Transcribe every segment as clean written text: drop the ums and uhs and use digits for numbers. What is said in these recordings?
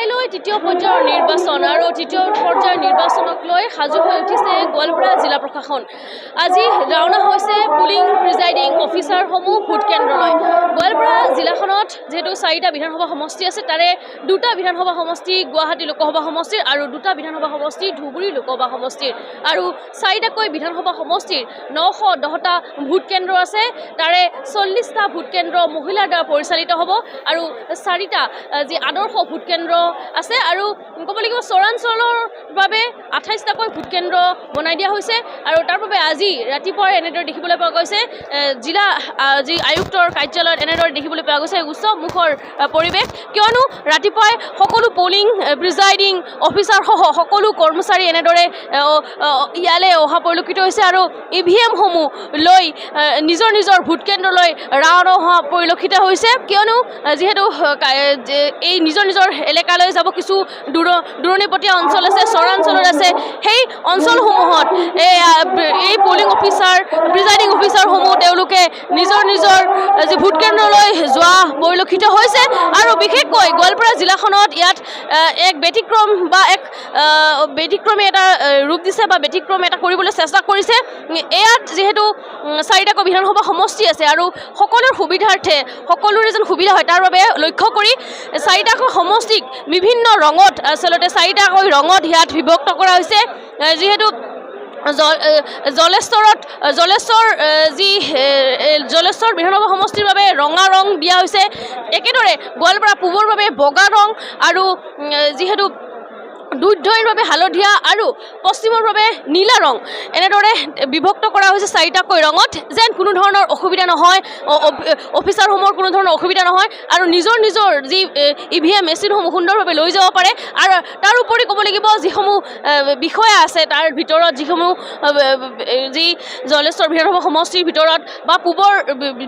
কাইলৈ তৃতীয় পৰ্যায়ৰ নিৰ্বাচন আৰু তৃতীয় পৰ্যায়ৰ নিৰ্বাচনক লৈ সাজু হৈ উঠিছে গোৱালপাৰা জিলা প্ৰশাসন। আজি ৰাওনা হৈছে পুলিং প্ৰিজাইডিং অফিচাৰসমূহ ভোট কেন্দ্ৰলৈ। গোৱালপাৰা জিলাখনত যেহেতু 4টা বিধানসভা সমষ্টি আছে, তাৰে 2টা বিধানসভা সমষ্টি গুৱাহাটী লোকসভা সমষ্টিৰ আৰু 2টা বিধানসভা সমষ্টি ধুবুৰী লোকসভা সমষ্টিৰ, আৰু 4টাকৈ বিধানসভা সমষ্টিৰ 910টা ভোট কেন্দ্ৰ আছে। তাৰে 40টা ভোট কেন্দ্ৰ মহিলাৰ দ্বাৰা পৰিচালিত হ'ব আৰু 4টা যি আদৰ্শ ভোট কেন্দ্ৰ আছে, আৰু ক'ব লাগিব চৰাঞ্চলৰ বাবে 28টাকৈ ভোট কেন্দ্ৰ বনাই দিয়া হৈছে। আৰু তাৰ বাবে আজি ৰাতিপুৱাই এনেদৰে দেখিবলৈ পোৱা গৈছে জিলা যি আয়ুক্তৰ কাৰ্যালয়ত এনেদৰে দেখিবলৈ পোৱা গৈছে উৎসৱমুখৰ পৰিৱেশ, কিয়নো ৰাতিপুৱাই সকলো পলিং প্ৰিজাইডিং অফিচাৰসহ সকলো কৰ্মচাৰী এনেদৰে ইয়ালৈ অহা পৰিলক্ষিত হৈছে আৰু EVM-সমূহ লৈ নিজৰ নিজৰ ভোট কেন্দ্ৰলৈ ৰাওনা হোৱা পৰিলক্ষিত হৈছে, কিয়নো যিহেতু এই নিজৰ নিজৰ এলেকালৈ যাব কিছু দূৰণিবতীয়া অঞ্চল আছে, চৰাঞ্চলত আছে, সেই অঞ্চলসমূহত এই পলিং অফিচাৰ প্ৰিজাইডিং অফিচাৰসমূহ তেওঁলোকে নিজৰ নিজৰ যি ভোট কেন্দ্ৰলৈ যোৱা পৰিলক্ষিত হৈছে। আৰু বিশেষকৈ গোৱালপাৰা জিলাখনত ইয়াত এক ব্যতিক্ৰমী এটা ৰূপ দিছে বা ব্যতিক্ৰম এটা কৰিবলৈ চেষ্টা কৰিছে। ইয়াত যিহেতু 4টাকৈ বিধানসভা সমষ্টি আছে আৰু সকলোৰে সুবিধাৰ্থে সকলোৰে যেন সুবিধা হয় তাৰ বাবে লক্ষ্য কৰি 4টাকৈ সমষ্টিক বিভিন্ন ৰঙত আচলতে 4টাকৈ ৰঙত ইয়াত বিভক্ত কৰা হৈছে। যিহেতু জলেশ্বৰ বিধানসভা সমষ্টিৰ বাবে ৰঙা ৰং দিয়া হৈছে, একেদৰে গোৱালপাৰা পূবৰ বাবে বগা ৰং, আৰু যিহেতু দুৰ্ধয়ীৰ বাবে হালধীয়া আৰু পশ্চিমৰ বাবে নীলা ৰং, এনেদৰে বিভক্ত কৰা হৈছে 4টাকৈ ৰঙত, যেন কোনো ধৰণৰ অসুবিধা নহয়, অফিচাৰসমূহৰ কোনো ধৰণৰ অসুবিধা নহয় আৰু নিজৰ নিজৰ যি EVM মেচিনসমূহ সুন্দৰভাৱে লৈ যাব পাৰে। আৰু তাৰ উপৰি ক'ব লাগিব যিসমূহ বিষয়া আছে তাৰ ভিতৰত যিসমূহ যি জলেশ্বৰ বিধানসভা সমষ্টিৰ ভিতৰত বা পূবৰ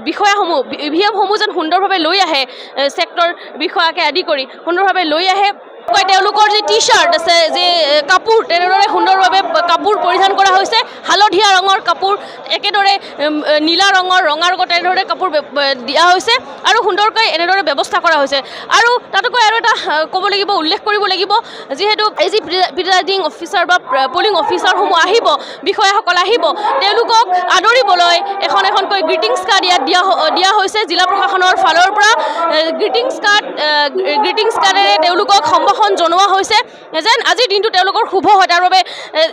বিষয়াসমূহ EVM-সমূহ যেন সুন্দৰভাৱে লৈ আহে, ছেক্টৰ বিষয়াকে আদি কৰি সুন্দৰভাৱে লৈ আহে। তেওঁলোকৰ যি টি-চাৰ্ট আছে, যি কাপোৰ, তেনেদৰে সুন্দৰভাৱে কাপোৰ পৰিধান কৰা হৈছে, হালধীয়া ৰঙৰ কাপোৰ, একেদৰে নীলা ৰঙৰ ৰঙাৰ লগত এনেদৰে কাপোৰ দিয়া হৈছে আৰু সুন্দৰকৈ এনেদৰে ব্যৱস্থা কৰা হৈছে। আৰু তাতকৈ আৰু এটা ক'ব লাগিব, উল্লেখ কৰিব লাগিব, যিহেতু এই যি প্ৰিজাইডিং অফিচাৰ বা পলিং অফিচাৰসমূহ আহিব, বিষয়াসকল আহিব, তেওঁলোকক আদৰিবলৈ এখনকৈ গ্ৰিটিংছ কাৰ্ড ইয়াত দিয়া হৈছে জিলা প্ৰশাসনৰ ফালৰ পৰা। গ্ৰিটিংছ কাৰ্ডেৰে তেওঁলোকক সম্ভাষণ জনোৱা হৈছে যেন আজিৰ দিনটো তেওঁলোকৰ শুভ হয়, তাৰ বাবে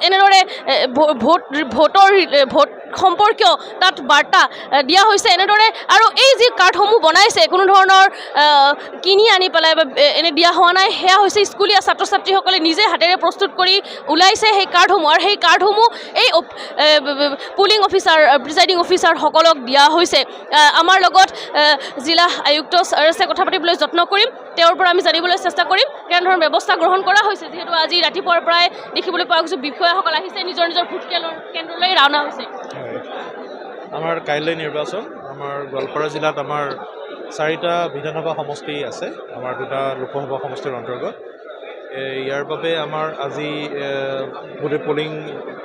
এনেদৰে ভোট সম্পৰ্কীয় তাত বাৰ্তা দিয়া হৈছে এনেদৰে। আৰু এই যি কাৰ্ডসমূহ বনাইছে কোনো ধৰণৰ কিনি আনি পেলাই বা এনে দিয়া হোৱা নাই, সেয়া হৈছে স্কুলীয়া ছাত্ৰ ছাত্ৰীসকলে নিজে হাতেৰে প্ৰস্তুত কৰি ওলাইছে সেই কাৰ্ডসমূহ, আৰু সেই কাৰ্ডসমূহ এই পুলিং অফিচাৰ প্ৰিজাইডিং অফিচাৰসকলক দিয়া হৈছে। আমাৰ লগত জিলা আয়ুক্ত ছাৰে কথা পাতিবলৈ যত্ন কৰিম, তেওঁৰ পৰা আমি জানিবলৈ চেষ্টা কৰিম কেনেধৰণৰ ব্যৱস্থা গ্ৰহণ কৰা হৈছে। যিহেতু আজি ৰাতিপুৱাৰ পৰাই দেখিবলৈ পোৱা গৈছে বিষয়াসকল আহিছে, নিজৰ নিজৰ ভোট কেন্দ্ৰলৈ ৰাওনা হৈছে। আমাৰ কাইলৈ নিৰ্বাচন, আমাৰ গোৱালপাৰা জিলাত আমাৰ 4টা বিধানসভা সমষ্টি আছে, আমাৰ 2টা লোকসভা সমষ্টিৰ অন্তৰ্গত। ইয়াৰ বাবে আমাৰ আজি গোটেই পলিং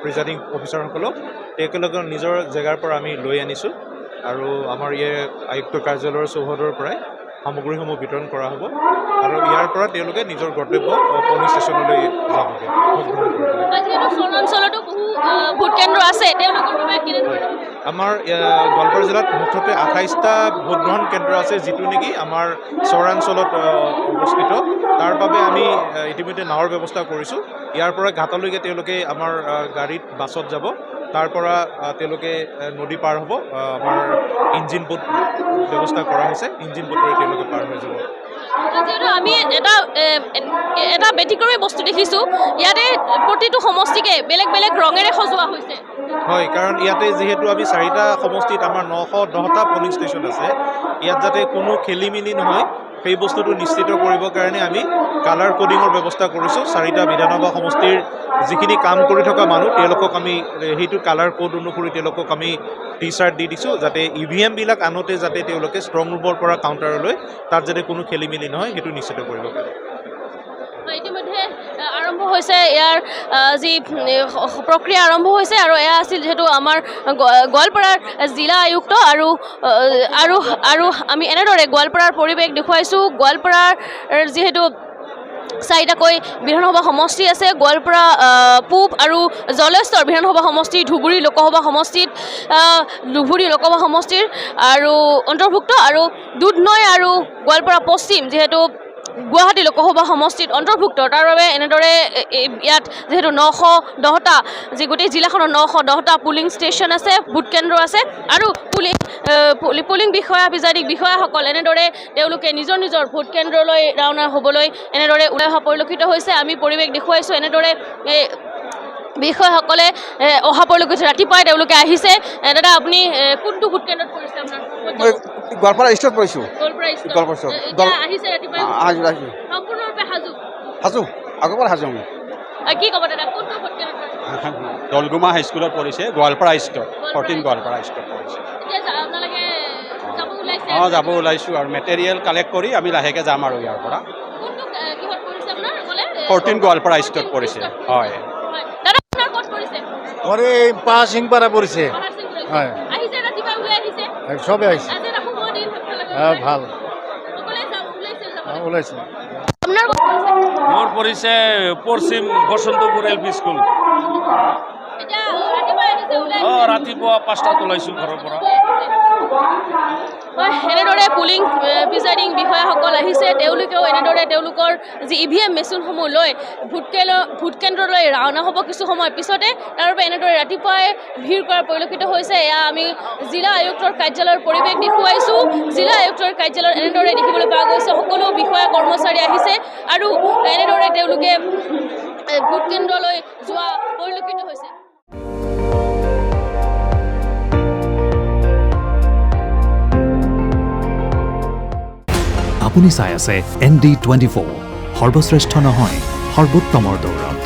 প্ৰিজাইডিং অফিচাৰসকলক একেলগে নিজৰ জেগাৰ পৰা আমি লৈ আনিছোঁ, আৰু আমাৰ আয়ুক্ত কাৰ্যালয়ৰ চৌহদৰ পৰাই সামগ্ৰীসমূহ বিতৰণ কৰা হ'ব, আৰু ইয়াৰ পৰা তেওঁলোকে নিজৰ কৰ্তব্য পলিং ষ্টেচনলৈ যাবগৈ ভোট গ্ৰহণ কৰিবলৈ। ভোট কেন্দ্ৰ আছে আমাৰ গোৱালপাৰা জিলাত মুঠতে 28টা ভোট গ্ৰহণ কেন্দ্ৰ আছে, যিটো নেকি আমাৰ চৰাঞ্চলত অৱস্থিত। তাৰ বাবে আমি ইতিমধ্যে নাৱৰ ব্যৱস্থা কৰিছোঁ। ইয়াৰ পৰা ঘাটলৈকে তেওঁলোকে আমাৰ গাড়ীত বাছত যাব, তাৰ পৰা তেওঁলোকে নদী পাৰ হ'ব, আমাৰ ইঞ্জিন বোট ব্যৱস্থা কৰা হৈছে, ইঞ্জিন বোটেৰে তেওঁলোকে পাৰ হৈ যাব। যিহেতু আমি এটা ব্যতিক্ৰমী বস্তু দেখিছোঁ, ইয়াতে প্ৰতিটো সমষ্টিকে বেলেগ বেলেগ ৰঙেৰে সজোৱা হৈছে। হয়, কাৰণ ইয়াতে যিহেতু আমি 4টা সমষ্টিত আমাৰ 910টা পলিং ষ্টেচন আছে, ইয়াত যাতে কোনো খেলি মেলি নহয় সেই বস্তুটো নিশ্চিত কৰিবৰ কাৰণে আমি কালাৰ কোডিঙৰ ব্যৱস্থা কৰিছোঁ। 4টা বিধানসভা সমষ্টিৰ যিখিনি কাম কৰি থকা মানুহ তেওঁলোকক আমি সেইটো কালাৰ কোড অনুসৰি তেওঁলোকক আমি টি-চাৰ্ট দি দিছোঁ, যাতে EVM-বিলাক আনোতে যাতে তেওঁলোকে ষ্ট্ৰং ৰুমৰ পৰা কাউণ্টাৰলৈ তাত যাতে কোনো খেলি মেলি নহয় সেইটো নিশ্চিত কৰিব পাৰে। ইতিমধ্যে আৰম্ভ হৈছে ইয়াৰ যি প্ৰক্ৰিয়া আৰম্ভ হৈছে, আৰু এয়া আছিল যিহেতু আমাৰ গোৱালপাৰাৰ জিলা আয়ুক্ত, আৰু আমি এনেদৰে গোৱালপাৰাৰ পৰিৱেশ দেখুৱাইছোঁ। গোৱালপাৰাৰ যিহেতু চাৰিটাকৈ বিধানসভা সমষ্টি আছে গোৱালপাৰা পূব আৰু জলেশ্বৰ বিধানসভা সমষ্টি ধুবুৰী লোকসভা সমষ্টিত ধুবুৰী লোকসভা সমষ্টিৰ আৰু অন্তৰ্ভুক্ত আৰু দুধনৈ আৰু গোৱালপাৰা পশ্চিম যিহেতু গুৱাহাটী লোকসভা সমষ্টিত অন্তৰ্ভুক্ত তাৰ বাবে এনেদৰে ইয়াত যিহেতু 910টা যি গোটেই জিলাখনৰ 910টা পুলিং ষ্টেচন আছে ভোট কেন্দ্ৰ আছে আৰু পুলিং বিষয়া প্ৰিজাইডিং বিষয়াসকল এনেদৰে তেওঁলোকে নিজৰ নিজৰ ভোট কেন্দ্ৰলৈ ৰাওনা হ'বলৈ এনেদৰে ওলাই অহা পৰিলক্ষিত হৈছে আমি পৰিৱেশ দেখুৱাইছোঁ এনেদৰে বিষয়াসকলে অহা পৰিলক্ষিত ৰাতিপুৱাই তেওঁলোকে আহিছে দাদা আপুনি কোনটো ভোট কেন্দ্ৰত পৰিছে আপোনাৰ গোৱালপাৰা ষ্টত পৰিছোঁ আহিছে ৰাতিপুৱাই সম্পূৰ্ণৰূপে সাজু আগৰ পৰা সাজু কি ক'ব দাদা কোনটো ভোট কেন্দ্ৰত পৰিছে দলগুমা হাইস্কুলত পৰিছে গোৱালপাৰা ষ্টত 14 গোৱালপাৰা ষ্টত পৰিছে এতিয়া আপোনালোকে যাব ওলাইছে যাব ওলাইছোঁ আৰু মেটেৰিয়েল কালেক্ট কৰি আমি লাহেকৈ যাম আৰু ইয়াৰ পৰা কোনটো কিহত পৰিছে আপোনাৰ ক'লে 14 গোৱালপাৰা ষ্টত পৰিছে হয় দাদা আপোনাৰ ক'ত পৰিছে মোৰ এই পাচিংপাৰা পৰিছে হয় আহিছে ৰাতিপুৱাই ওলাই আহিছে চবে আহিছে আজি এটা শুভ দিন ভাল সকলোৱে ওলাইছে ওলাইছে আপোনাৰ ক'ত পৰিছে মোৰ পৰিছে পশ্চিম বসন্তপুৰ এল পি স্কুল এতিয়া ৰাতিপুৱাই আহিছে ওলাই ৰাতিপুৱা 5টাত ওলাইছোঁ ঘৰৰ পৰা এনেদৰে পুলিং প্ৰিজাইডিং বিষয়াসকল আহিছে তেওঁলোকেও এনেদৰে তেওঁলোকৰ যি EVM মেচিনসমূহ লৈ ভোট কেন্দ্ৰলৈ ৰাওনা হ'ব কিছু সময় পিছতে তাৰ বাবে এনেদৰে ৰাতিপুৱাই ভিৰ কৰাৰ পৰিলক্ষিত হৈছে এয়া আমি জিলা আয়ুক্তৰ কাৰ্যালয়ৰ পৰিৱেশ দেখুৱাইছোঁ জিলা আয়ুক্তৰ কাৰ্যালয়ত এনেদৰে দেখিবলৈ পোৱা গৈছে সকলো বিষয়া কৰ্মচাৰী আহিছে আৰু এনেদৰে তেওঁলোকে ভোট কেন্দ্ৰলৈ যোৱা পৰিলক্ষিত হৈছে আপুনি চাই আছে ND24 সৰ্বশ্ৰেষ্ঠ নহয় সৰ্বোত্তমৰ দৌৰত